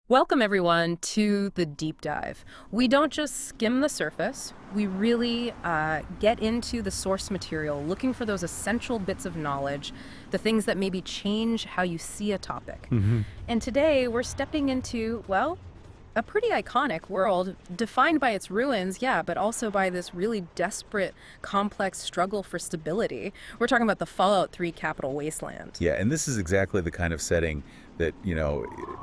Welcome, everyone, to the deep dive. We don't just skim the surface, we really get into the source material, looking for those essential bits of knowledge, the things that maybe change how you see a topic. And today we're stepping into, well, a pretty iconic world defined by its ruins, yeah, but also by this really desperate, complex struggle for stability. We're talking about the Fallout 3 Capital Wasteland. Yeah, and this is exactly the kind of setting that,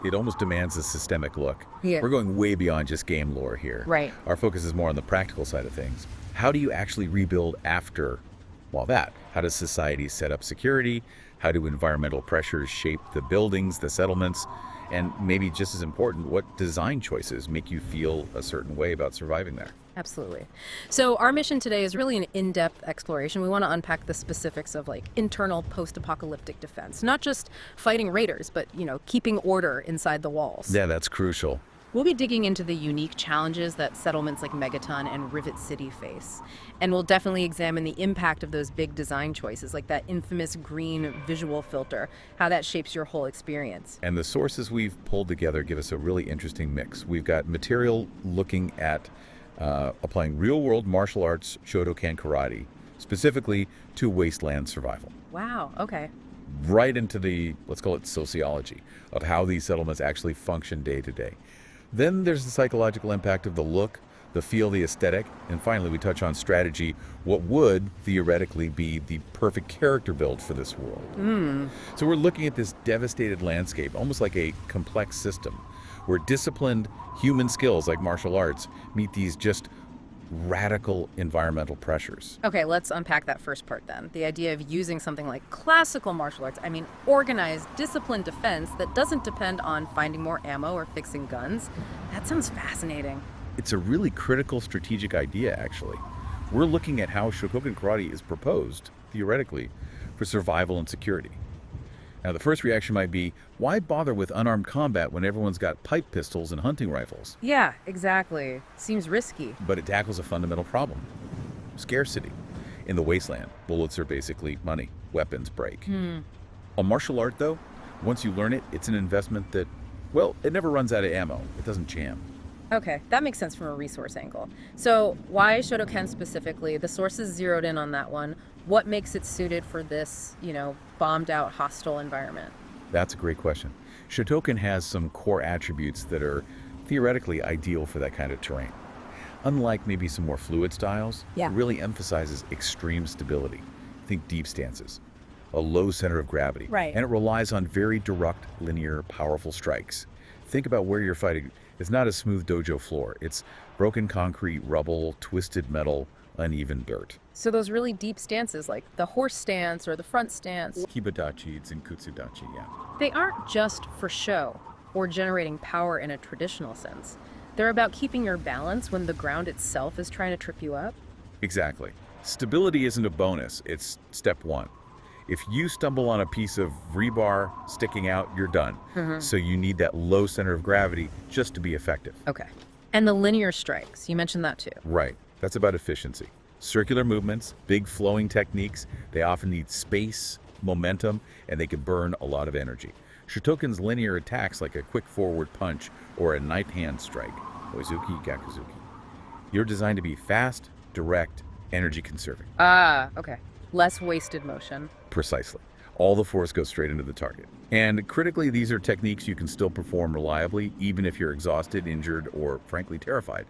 it almost demands a systemic look. Yeah. We're going way beyond just game lore here. Right. Our focus is more on the practical side of things. How do you actually rebuild after, well, that? How does society set up security? How do environmental pressures shape the buildings, the settlements? And maybe just as important, what design choices make you feel a certain way about surviving there? Absolutely. So our mission today is really an in-depth exploration. We want to unpack the specifics of internal post-apocalyptic defense, not just fighting raiders, but, keeping order inside the walls. Yeah, that's crucial. We'll be digging into the unique challenges that settlements like Megaton and Rivet City face. And we'll definitely examine the impact of those big design choices, like that infamous green visual filter, how that shapes your whole experience. And the sources we've pulled together give us a really interesting mix. We've got material looking at applying real-world martial arts Shotokan karate, specifically to wasteland survival. Wow, okay. Right into the, let's call it sociology, of how these settlements actually function day to day. Then there's the psychological impact of the look, the feel, the aesthetic, and finally we touch on strategy, what would theoretically be the perfect character build for this world. So we're looking at this devastated landscape, almost like a complex system, where disciplined human skills like martial arts meet these just radical environmental pressures. Okay, let's unpack that first part then. The idea of using something like classical martial arts, organized, disciplined defense that doesn't depend on finding more ammo or fixing guns. That sounds fascinating. It's a really critical strategic idea, actually. We're looking at how Shotokan karate is proposed, theoretically, for survival and security. Now, the first reaction might be, why bother with unarmed combat when everyone's got pipe pistols and hunting rifles? Yeah, exactly. Seems risky. But it tackles a fundamental problem: scarcity. In the wasteland, bullets are basically money. Weapons break. A martial art, though, once you learn it, it's an investment that, well, it never runs out of ammo. It doesn't jam. Okay, that makes sense from a resource angle. So why Shotokan specifically? The sources zeroed in on that one. What makes it suited for this, bombed out hostile environment? That's a great question. Shotokan has some core attributes that are theoretically ideal for that kind of terrain. Unlike maybe some more fluid styles, Yeah. it really emphasizes extreme stability. Think deep stances, a low center of gravity. Right. And it relies on very direct, linear, powerful strikes. Think about where you're fighting. It's not a smooth dojo floor. It's broken concrete, rubble, twisted metal, uneven dirt. So those really deep stances, like the horse stance or the front stance, Kibadachi and kutsudachi, yeah. they aren't just for show or generating power in a traditional sense. They're about keeping your balance when the ground itself is trying to trip you up. Exactly. Stability isn't a bonus, it's step one. If you stumble on a piece of rebar sticking out, you're done. So you need that low center of gravity just to be effective. Okay. And the linear strikes, you mentioned that too. Right. That's about efficiency. Circular movements, big flowing techniques, they often need space, momentum, and they can burn a lot of energy. Shotokan's linear attacks, like a quick forward punch or a knife hand strike, oizuki, gakuzuki, you're designed to be fast, direct, energy conserving. Ah, okay. Less wasted motion. Precisely. All the force goes straight into the target. And critically, these are techniques you can still perform reliably, even if you're exhausted, injured, or frankly terrified.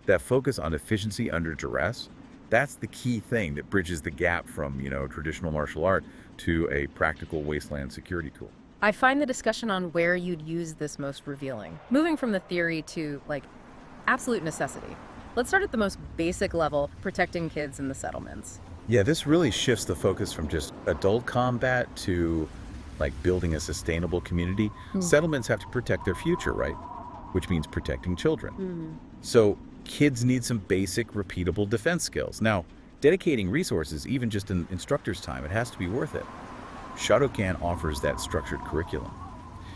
That focus on efficiency under duress, that's the key thing that bridges the gap from, traditional martial art to a practical wasteland security tool. I find the discussion on where you'd use this most revealing. Moving from the theory to, absolute necessity. Let's start at the most basic level, protecting kids in the settlements. Yeah, this really shifts the focus from just adult combat to, building a sustainable community. Settlements have to protect their future, right? Which means protecting children. So kids need some basic, repeatable defense skills. Now, dedicating resources, even just in instructor's time, it has to be worth it. Shotokan offers that structured curriculum.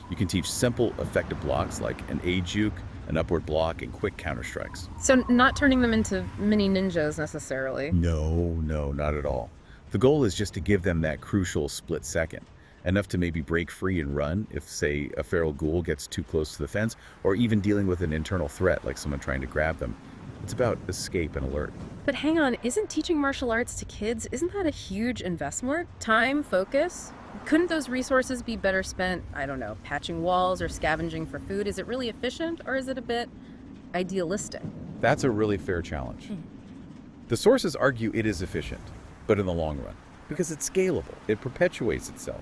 You can teach simple, effective blocks like an A-juke, an upward block, and quick counter strikes. So not turning them into mini ninjas necessarily. No, not at all. The goal is just to give them that crucial split second, enough to maybe break free and run if, say, a feral ghoul gets too close to the fence, or even dealing with an internal threat like someone trying to grab them. It's about escape and alert. But hang on, isn't teaching martial arts to kids, isn't that a huge investment? Time, focus? Couldn't those resources be better spent, I don't know, patching walls or scavenging for food? Is it really efficient, or is it a bit idealistic? That's a really fair challenge. The sources argue it is efficient, but in the long run, because it's scalable, it perpetuates itself.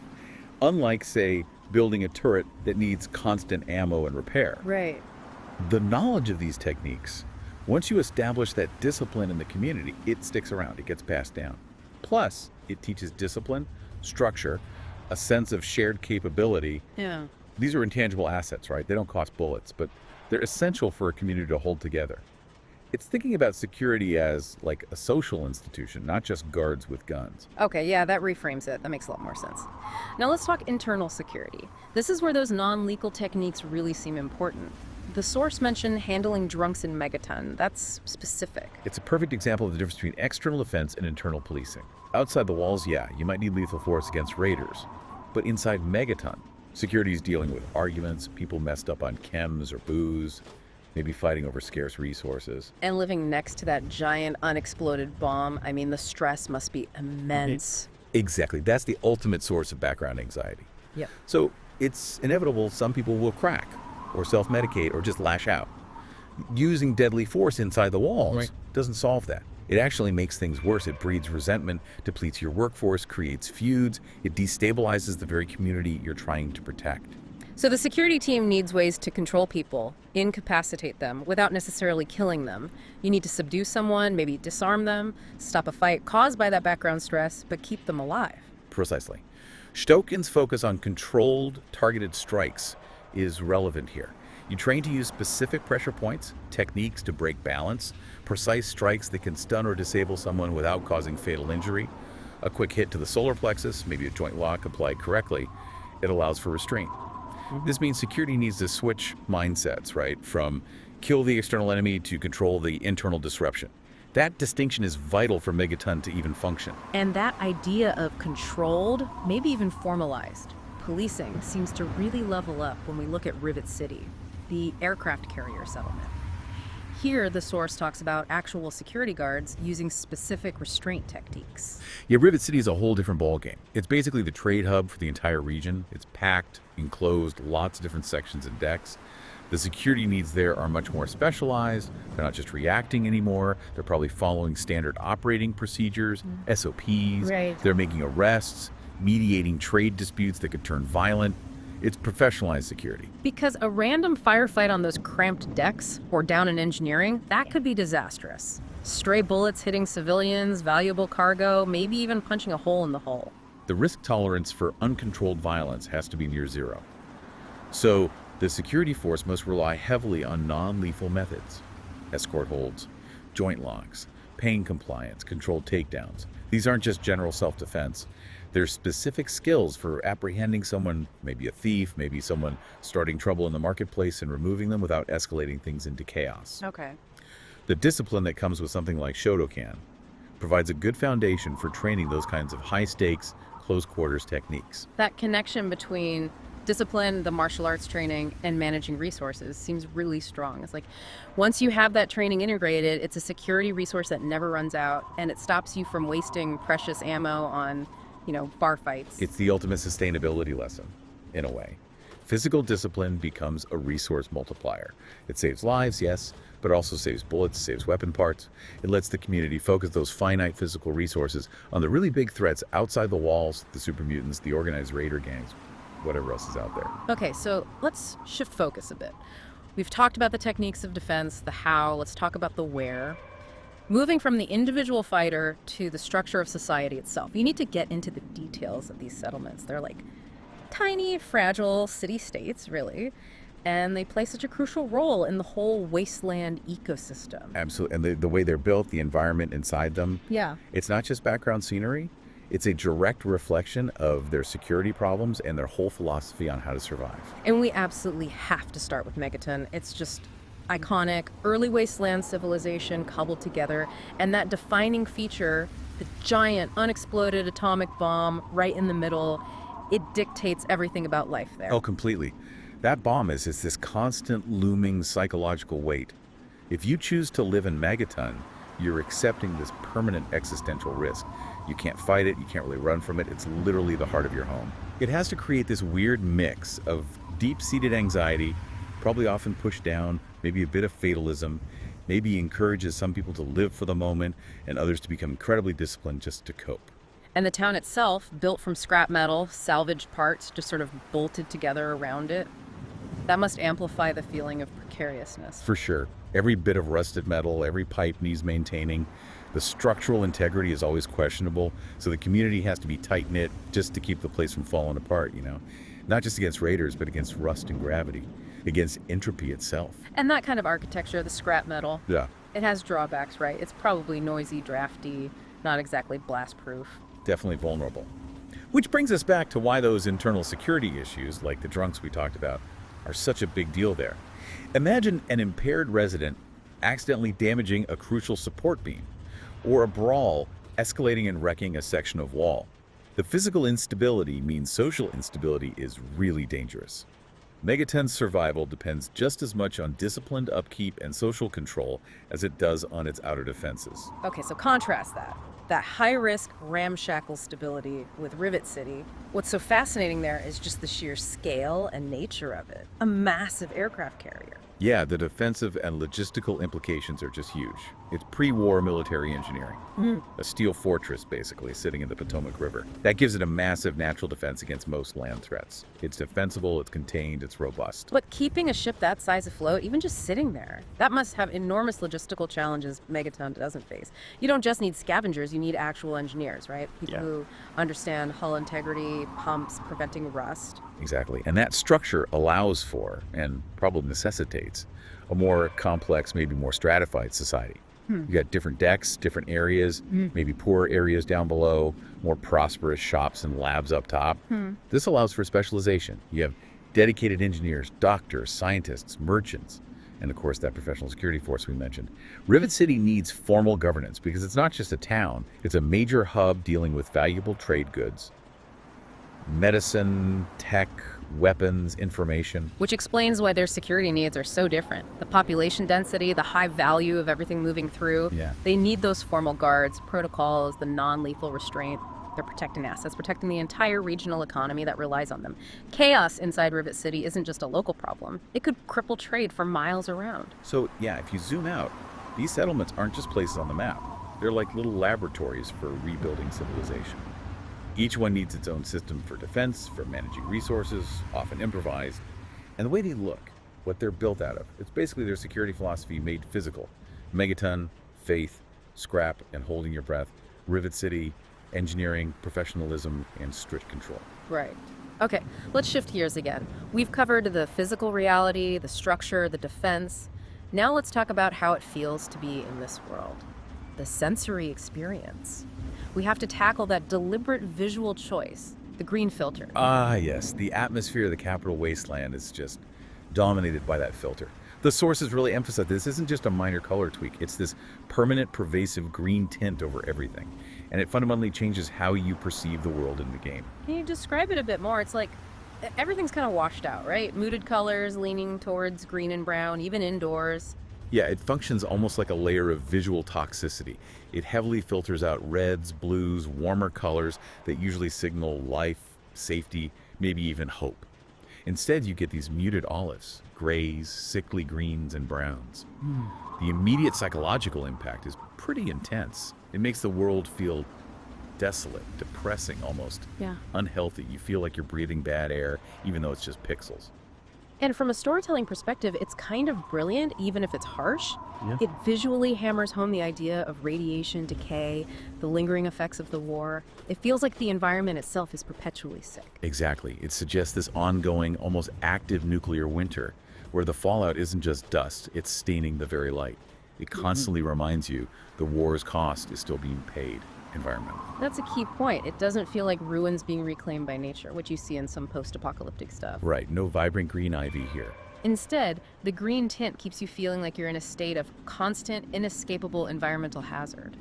Unlike, say, building a turret that needs constant ammo and repair. Right. The knowledge of these techniques, once you establish that discipline in the community, it sticks around, it gets passed down. Plus, it teaches discipline, structure, a sense of shared capability. Yeah. These are intangible assets, right? They don't cost bullets, but they're essential for a community to hold together. It's thinking about security as like a social institution, not just guards with guns. Okay, yeah, that reframes it. That makes a lot more sense. Now let's talk internal security. This is where those non-lethal techniques really seem important. The source mentioned handling drunks in Megaton. That's specific. It's a perfect example of the difference between external defense and internal policing. Outside the walls, yeah, you might need lethal force against raiders. But inside Megaton, security is dealing with arguments, people messed up on chems or booze, maybe fighting over scarce resources. And living next to that giant unexploded bomb, I mean, the stress must be immense. Exactly. That's the ultimate source of background anxiety. Yep. So it's inevitable some people will crack or self-medicate or just lash out. Using deadly force inside the walls doesn't solve that. It actually makes things worse. It breeds resentment, depletes your workforce, creates feuds. It destabilizes the very community you're trying to protect. So the security team needs ways to control people, incapacitate them, without necessarily killing them. You need to subdue someone, maybe disarm them, stop a fight caused by that background stress, but keep them alive. Precisely. Stokin's focus on controlled, targeted strikes is relevant here. You train to use specific pressure points, techniques to break balance, precise strikes that can stun or disable someone without causing fatal injury. A quick hit to the solar plexus, maybe a joint lock applied correctly, it allows for restraint. This means security needs to switch mindsets, right? From kill the external enemy to control the internal disruption. That distinction is vital for Megaton to even function. And that idea of controlled, maybe even formalized, policing seems to really level up when we look at Rivet City, the aircraft carrier settlement. Here, the source talks about actual security guards using specific restraint techniques. Yeah, Rivet City is a whole different ballgame. It's basically the trade hub for the entire region. It's packed, enclosed, lots of different sections and decks. The security needs there are much more specialized. They're not just reacting anymore. They're probably following standard operating procedures, SOPs. Right. They're making arrests, mediating trade disputes that could turn violent. It's professionalized security. Because a random firefight on those cramped decks or down in engineering, that could be disastrous. Stray bullets hitting civilians, valuable cargo, maybe even punching a hole in the hull. The risk tolerance for uncontrolled violence has to be near zero. So the security force must rely heavily on non-lethal methods. Escort holds, joint locks, pain compliance, controlled takedowns. These aren't just general self-defense. There's specific skills for apprehending someone, maybe a thief, maybe someone starting trouble in the marketplace and removing them without escalating things into chaos. Okay. The discipline that comes with something like Shotokan provides a good foundation for training those kinds of high-stakes, close-quarters techniques. That connection between discipline, the martial arts training, and managing resources seems really strong. It's like once you have that training integrated, it's a security resource that never runs out, and it stops you from wasting precious ammo on bar fights. It's the ultimate sustainability lesson, in a way. Physical discipline becomes a resource multiplier. It saves lives, yes, but also saves bullets, saves weapon parts. It lets the community focus those finite physical resources on the really big threats outside the walls, the super mutants, the organized raider gangs, whatever else is out there. Okay, so let's shift focus a bit. We've talked about the techniques of defense, the how, let's talk about the where. Moving from the individual fighter to the structure of society itself, you need to get into the details of these settlements. They're like tiny, fragile city-states, really, and they play such a crucial role in the whole wasteland ecosystem. Absolutely, and the way they're built, the environment inside them. Yeah. It's not just background scenery. It's a direct reflection of their security problems and their whole philosophy on how to survive. And we absolutely have to start with Megaton. It's just iconic, early wasteland civilization cobbled together, and that defining feature, the giant unexploded atomic bomb right in the middle, It dictates everything about life there. Oh, completely. That bomb is this constant looming psychological weight. If you choose to live in Megaton, you're accepting this permanent existential risk. You can't fight it, you can't really run from it, it's literally the heart of your home. It has to create this weird mix of deep-seated anxiety, probably often pushed down, maybe a bit of fatalism, maybe encourages some people to live for the moment and others to become incredibly disciplined just to cope. And the town itself, built from scrap metal, salvaged parts just sort of bolted together around it, that must amplify the feeling of precariousness. For sure. Every bit of rusted metal, every pipe needs maintaining. The structural integrity is always questionable, so the community has to be tight-knit just to keep the place from falling apart, you know? Not just against raiders, but against rust and gravity, against entropy itself. And that kind of architecture, the scrap metal, Yeah, it has drawbacks, right? It's probably noisy, drafty, not exactly blast-proof. definitely vulnerable. Which brings us back to why those internal security issues, like the drunks we talked about, are such a big deal there. Imagine an impaired resident accidentally damaging a crucial support beam, or a brawl escalating and wrecking a section of wall. The physical instability means social instability is really dangerous. Megaton's survival depends just as much on disciplined upkeep and social control as it does on its outer defenses. Okay, so contrast that. That high-risk, ramshackle stability with Rivet City. What's so fascinating there is just the sheer scale and nature of it. A massive aircraft carrier. Yeah, the defensive and logistical implications are just huge. It's pre-war military engineering. A steel fortress, basically, sitting in the Potomac River. That gives it a massive natural defense against most land threats. It's defensible, it's contained, it's robust. But keeping a ship that size afloat, even just sitting there, that must have enormous logistical challenges Megaton doesn't face. You don't just need scavengers, you need actual engineers, right? People who understand hull integrity, pumps, preventing rust. Exactly. And that structure allows for, and probably necessitates, a more complex, maybe more stratified society. You got different decks, different areas, maybe poorer areas down below, more prosperous shops and labs up top. This allows for specialization. You have dedicated engineers, doctors, scientists, merchants, and of course that professional security force we mentioned. Rivet City needs formal governance because it's not just a town, it's a major hub dealing with valuable trade goods, medicine, tech, weapons, information. Which explains why their security needs are so different. The population density, the high value of everything moving through. Yeah. They need those formal guards, protocols, the non-lethal restraint. They're protecting assets, protecting the entire regional economy that relies on them. Chaos inside Rivet City isn't just a local problem. It could cripple trade for miles around. So yeah, if you zoom out, these settlements aren't just places on the map. They're like little laboratories for rebuilding civilization. Each one needs its own system for defense, for managing resources, often improvised. And the way they look, what they're built out of, it's basically their security philosophy made physical. Megaton, faith, scrap, and holding your breath. Rivet City, engineering, professionalism, and strict control. Right. Okay, let's shift gears again. We've covered the physical reality, the structure, the defense. Now let's talk about how it feels to be in this world. The sensory experience. We have to tackle that deliberate visual choice, the green filter. Ah, yes. The atmosphere of the Capital Wasteland is just dominated by that filter. The sources really emphasize this isn't just a minor color tweak. It's this permanent, pervasive green tint over everything. And it fundamentally changes how you perceive the world in the game. Can you describe it a bit more? It's like everything's kind of washed out, right? Muted colors leaning towards green and brown, even indoors. Yeah, it functions almost like a layer of visual toxicity. It heavily filters out reds, blues, warmer colors that usually signal life, safety, maybe even hope. Instead, you get these muted olives, grays, sickly greens, and browns. The immediate psychological impact is pretty intense. It makes the world feel desolate, depressing almost, unhealthy. You feel like you're breathing bad air, even though it's just pixels. And from a storytelling perspective, it's kind of brilliant, even if it's harsh. Yeah. It visually hammers home the idea of radiation, decay, the lingering effects of the war. It feels like the environment itself is perpetually sick. Exactly. It suggests this ongoing, almost active nuclear winter, where the fallout isn't just dust, it's staining the very light. It constantly reminds you the war's cost is still being paid environmentally. That's a key point. It doesn't feel like ruins being reclaimed by nature, which you see in some post-apocalyptic stuff. Right, no vibrant green ivy here. Instead, the green tint keeps you feeling like you're in a state of constant, inescapable environmental hazard.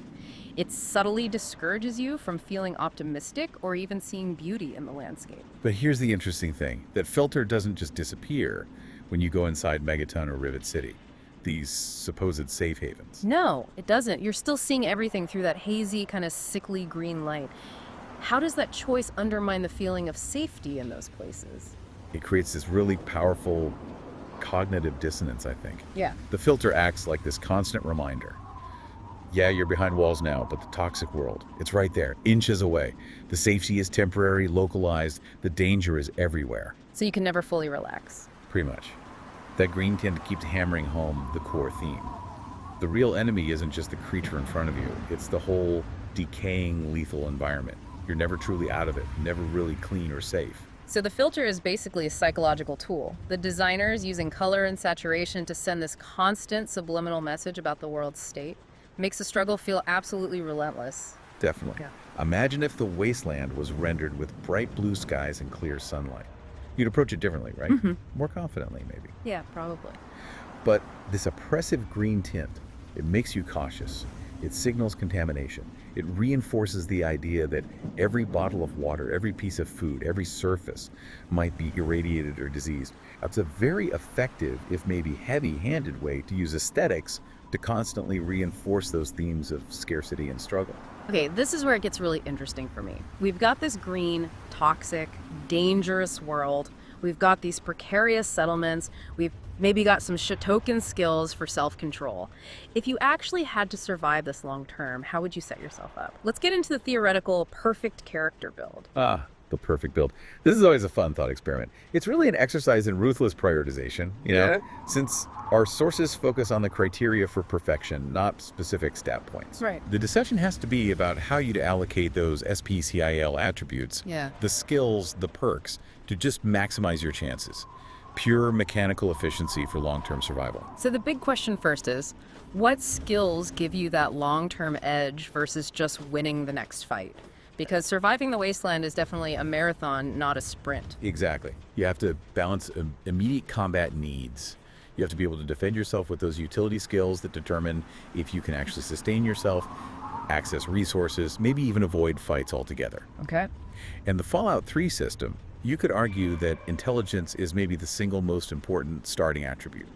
It subtly discourages you from feeling optimistic or even seeing beauty in the landscape. But here's the interesting thing. That filter doesn't just disappear when you go inside Megaton or Rivet City, these supposed safe havens. No, it doesn't. You're still seeing everything through that hazy, kind of sickly green light. How does that choice undermine the feeling of safety in those places? It creates this really powerful cognitive dissonance, I think. Yeah. The filter acts like this constant reminder. Yeah, you're behind walls now, but the toxic world, it's right there, inches away. The safety is temporary, localized. The danger is everywhere. So you can never fully relax. Pretty much. That green tint keeps hammering home the core theme. The real enemy isn't just the creature in front of you. It's the whole decaying, lethal environment. You're never truly out of it, never really clean or safe. So the filter is basically a psychological tool. The designers using color and saturation to send this constant subliminal message about the world's state makes the struggle feel absolutely relentless. Definitely. Yeah. Imagine if the wasteland was rendered with bright blue skies and clear sunlight. You'd approach it differently, right? More confidently, maybe. Yeah, probably. But this oppressive green tint, it makes you cautious. It signals contamination. It reinforces the idea that every bottle of water, every piece of food, every surface might be irradiated or diseased. It's a very effective, if maybe heavy-handed way to use aesthetics to constantly reinforce those themes of scarcity and struggle. Okay, this is where it gets really interesting for me. We've got this green, toxic, dangerous world. We've got these precarious settlements. We've maybe got some Shatoken skills for self-control. If you actually had to survive this long term, how would you set yourself up? Let's get into the theoretical perfect character build. The perfect build. This is always a fun thought experiment. It's really an exercise in ruthless prioritization, since our sources focus on the criteria for perfection, not specific stat points. Right. The discussion has to be about how you'd allocate those SPCIL attributes, the skills, the perks, to just maximize your chances. Pure mechanical efficiency for long-term survival. So the big question first is, what skills give you that long-term edge versus just winning the next fight? Because surviving the wasteland is definitely a marathon, not a sprint. Exactly. You have to balance immediate combat needs. You have to be able to defend yourself with those utility skills that determine if you can actually sustain yourself, access resources, maybe even avoid fights altogether. Okay. And the Fallout 3 system, you could argue that intelligence is maybe the single most important starting attribute,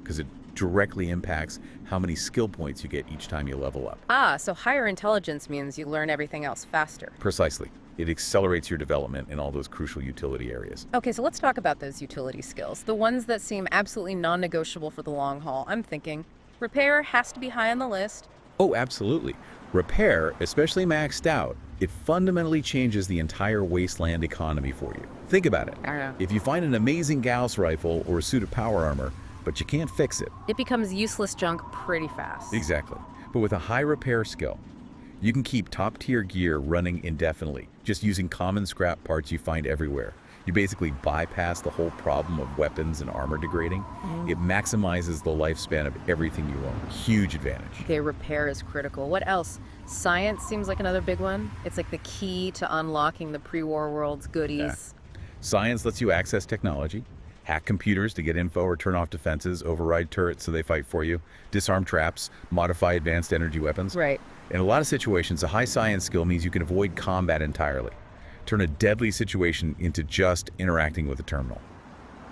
because it directly impacts how many skill points you get each time you level up. So higher intelligence means you learn everything else faster. Precisely. It accelerates your development in all those crucial utility areas. Okay, so let's talk about those utility skills, the ones that seem absolutely non-negotiable for the long haul. I'm thinking repair has to be high on the list. Oh, absolutely. Repair, especially maxed out, it fundamentally changes the entire wasteland economy for you. Think about it. I know. If you find an amazing Gauss rifle or a suit of power armor, but you can't fix it. It becomes useless junk pretty fast. Exactly. But with a high repair skill, you can keep top-tier gear running indefinitely, just using common scrap parts you find everywhere. You basically bypass the whole problem of weapons and armor degrading. It maximizes the lifespan of everything you own. Huge advantage. Okay, repair is critical. What else? Science seems like another big one. It's like the key to unlocking the pre-war world's goodies. Science lets you access technology, hack computers to get info or turn off defenses, override turrets so they fight for you, disarm traps, modify advanced energy weapons. Right. In a lot of situations, a high science skill means you can avoid combat entirely. Turn a deadly situation into just interacting with a terminal.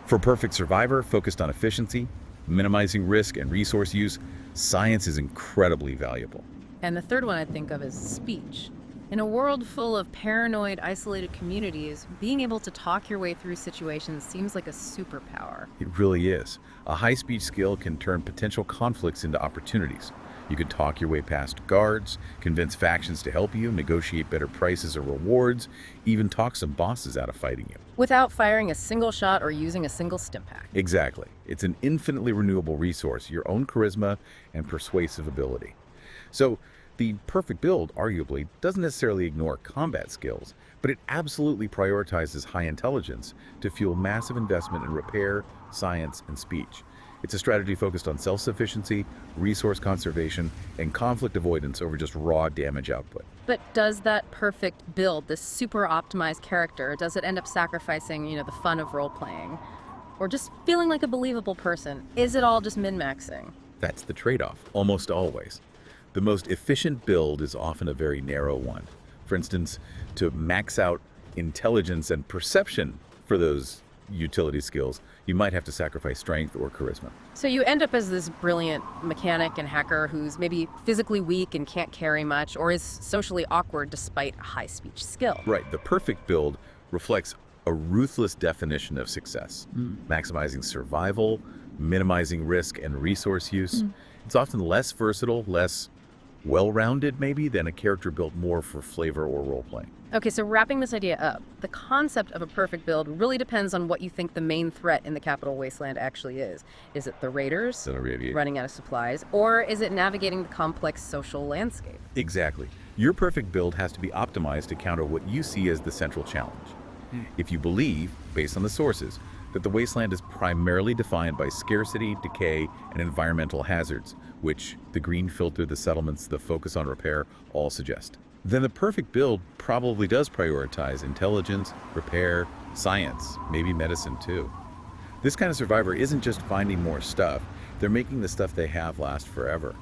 For a perfect survivor focused on efficiency, minimizing risk and resource use, science is incredibly valuable. And the third one I think of is speech. In a world full of paranoid, isolated communities, being able to talk your way through situations seems like a superpower. It really is. A high speech skill can turn potential conflicts into opportunities. You can talk your way past guards, convince factions to help you, negotiate better prices or rewards, even talk some bosses out of fighting you. Without firing a single shot or using a single stim pack. Exactly. It's an infinitely renewable resource, your own charisma and persuasive ability. So, the perfect build, arguably, doesn't necessarily ignore combat skills, but it absolutely prioritizes high intelligence to fuel massive investment in repair, science, and speech. It's a strategy focused on self-sufficiency, resource conservation, and conflict avoidance over just raw damage output. But does that perfect build, this super optimized character, does it end up sacrificing, the fun of role-playing? or just feeling like a believable person? Is it all just min-maxing? That's the trade-off, almost always. The most efficient build is often a very narrow one. For instance, to max out intelligence and perception for those utility skills, you might have to sacrifice strength or charisma. So you end up as this brilliant mechanic and hacker who's maybe physically weak and can't carry much, or is socially awkward despite high speech skill. Right, the perfect build reflects a ruthless definition of success, maximizing survival, minimizing risk and resource use. It's often less versatile, less well-rounded maybe, than a character built more for flavor or role-playing. Okay, so wrapping this idea up, the concept of a perfect build really depends on what you think the main threat in the Capital Wasteland actually is. Is it the raiders running out of supplies, or is it navigating the complex social landscape? Exactly. Your perfect build has to be optimized to counter what you see as the central challenge. If you believe, based on the sources, that the wasteland is primarily defined by scarcity, decay, and environmental hazards, which the green filter, the settlements, the focus on repair all suggest, then the perfect build probably does prioritize intelligence, repair, science, maybe medicine too. This kind of survivor isn't just finding more stuff, they're making the stuff they have last forever.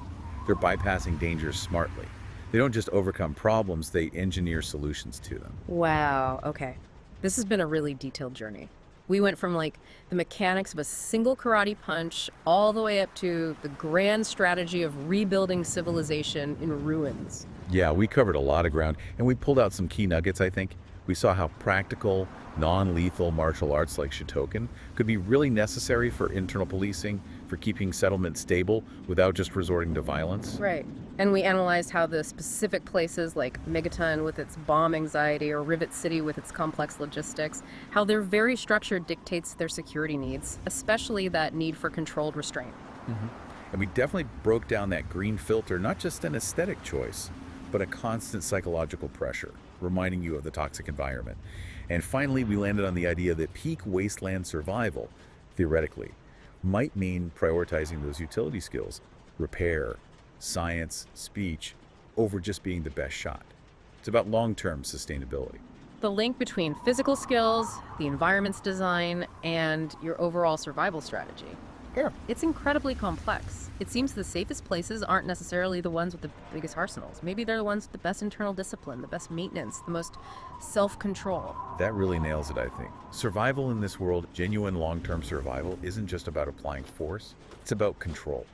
They're bypassing dangers smartly. They don't just overcome problems, they engineer solutions to them. Wow, okay. This has been a really detailed journey. We went from like the mechanics of a single karate punch all the way up to the grand strategy of rebuilding civilization in ruins. Yeah, we covered a lot of ground, and we pulled out some key nuggets, I think. We saw how practical, non-lethal martial arts like Shotokan could be really necessary for internal policing, for keeping settlements stable without just resorting to violence. Right. And we analyzed how the specific places like Megaton with its bomb anxiety or Rivet City with its complex logistics, how their very structure dictates their security needs, especially that need for controlled restraint. And we definitely broke down that green filter, not just an aesthetic choice, but a constant psychological pressure, reminding you of the toxic environment. And finally, we landed on the idea that peak wasteland survival, theoretically, might mean prioritizing those utility skills, repair, science, speech, over just being the best shot. It's about long-term sustainability. The link between physical skills, the environment's design, and your overall survival strategy. Yeah. It's incredibly complex. It seems the safest places aren't necessarily the ones with the biggest arsenals. Maybe they're the ones with the best internal discipline, the best maintenance, the most self-control. That really nails it, I think. Survival in this world, genuine long-term survival, isn't just about applying force. It's about control.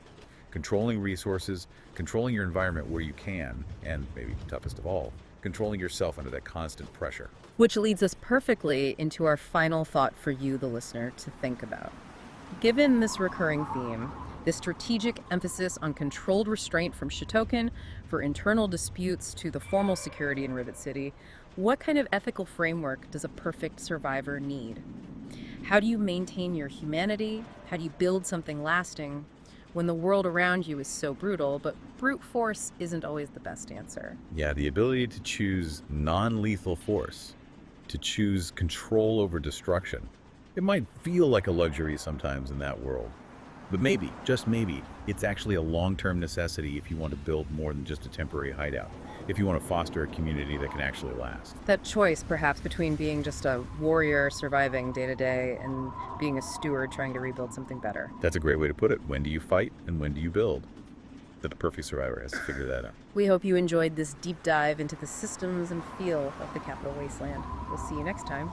Controlling resources, controlling your environment where you can, and maybe toughest of all, controlling yourself under that constant pressure. Which leads us perfectly into our final thought for you, the listener, to think about. Given this recurring theme, this strategic emphasis on controlled restraint from Shotokan for internal disputes to the formal security in Rivet City, what kind of ethical framework does a perfect survivor need? How do you maintain your humanity? How do you build something lasting when the world around you is so brutal, but brute force isn't always the best answer? Yeah, the ability to choose non-lethal force, to choose control over destruction. It might feel like a luxury sometimes in that world, but maybe, just maybe, it's actually a long-term necessity if you want to build more than just a temporary hideout, if you want to foster a community that can actually last. That choice, perhaps, between being just a warrior surviving day to day and being a steward trying to rebuild something better. That's a great way to put it. When do you fight and when do you build? That the perfect survivor has to figure that out. We hope you enjoyed this deep dive into the systems and feel of the Capital Wasteland. We'll see you next time.